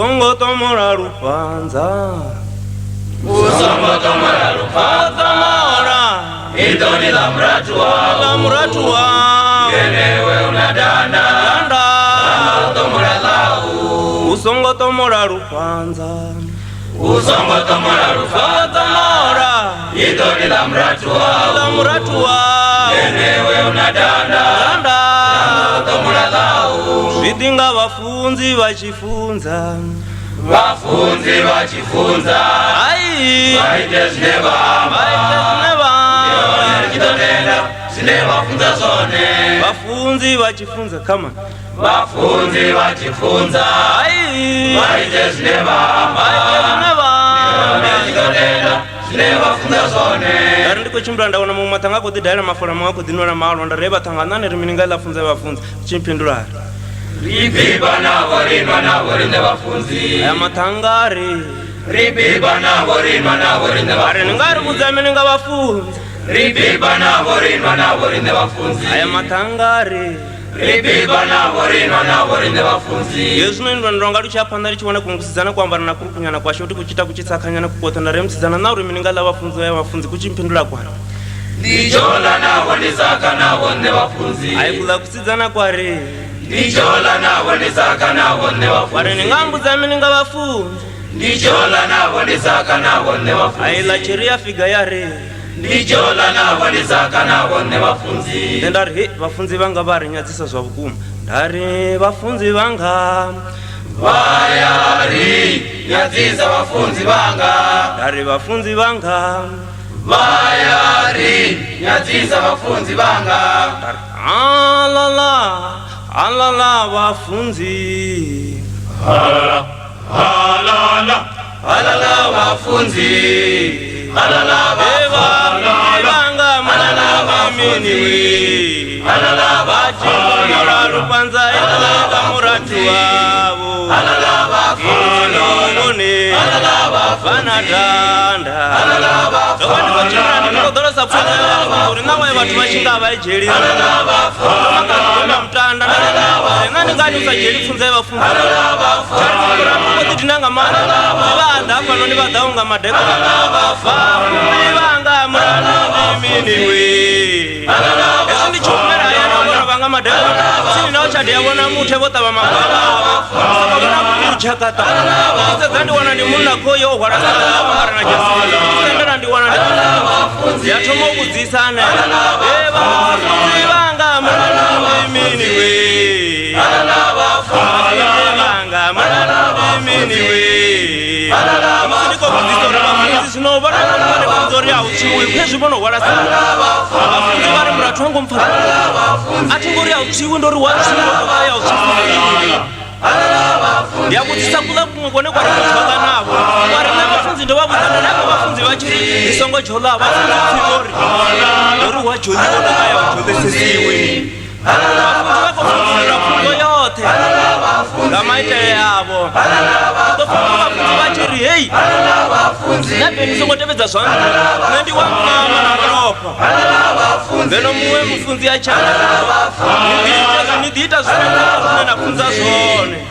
Usongotomora rupanza Usongotomora rupanza Idoni la mratua Genewe unadanda Tomora lau Usongotomora rupanza Usongotomora rupanza Idoni la mratua Genewe unadanda Tomora lau Vidinga vafunzi vachifunza Ai Vaite sineva Kitotenda sineva funza zone Vafunzi vachifunza kama Vafunzi vachifunza Ai Vaite sineva Kitotenda sineva funza zone Dari ndiko chimbra ndaona mu matanga ko didaira mafora mwako dinora malo ndareba tangana rimininga la funza vafunza chimpindura Ribiba na warinwa vafunzi aya matangari Ribiba na warinwa ari ngari kuzamene nga vafunza Ribiba na warinwa vafunzi aya matangari Ribiba na warinwa vafunzi Yesu no ndonga luchapanda lichiwana kungusizana kwambara na kurukunyana kwa shoti kuchita kuchitsakanyana kupota na remsizana na rimininga la vafunza ya vafunzi kuchimpindura kwa Nijola na wonizaka na wonne vafunzi ayi kula kusizana kware Nijola na wonizaka na wonne vafunzi ware ningambu zamene nga vafunza Nijola na wonizaka na wonne vafunzi ayi la cheria figa yare Nijola na wonizaka na wonne vafunzi ndari he vafunzi vanga vari nyadzisa zwa vukuma ndari vafunzi vanga Vayari nyadzisa vafunzi vanga ndari vafunzi vanga Vayari nyadzisa vafunzi vanga alala vafunzi Alala vafunzi Alala vanga malala miniwi Alala vachimura rupanza ilaka muratuwavo Alala vafunzi vanadanda zokandikochirani ndikodhorosa pfunza uri nawe vatu vachinga vaijeri makazona mutanda nandingani usajeri pfunza yevafunzi charikurambukoti tinanga mana zivanda panoni vadhaunga madheko vafunzi vanga muraniminiwe esi ndichomera yanogona vanga madheko sininawo chadiyavona mute votava magwavavo sakavona kuchakata isedzandiwana ndimuna koyo hwarasaaarana jesendera ndiwana yatoma kudzisana vafunzi vanga muraniminiwe vanga muraniminiwe ndiko kudzisora vafunzi zvinovona kunzori hauchiwe kwezvivono hwarasana vafunzi vari muratwangu mufara atingori hauchiwe ndori wachiwai hauchiwe ndiyakudzisa kula kumwe kone kwari kutsvaka navo warina vafunzi ndovavuzana navo vafunzi vachiri isongo jola vafunzi pfitori ndori wajoiwonakaya ujolesesiwe vafunzi vakofunzira fundo yote ngamaitele yavo tofunga vafunzi vachiri hei nabheni songotevedza zvangu nendiwamama namaropa ngeno muwe mufunzi yachana nidiita zvinendafunza zvone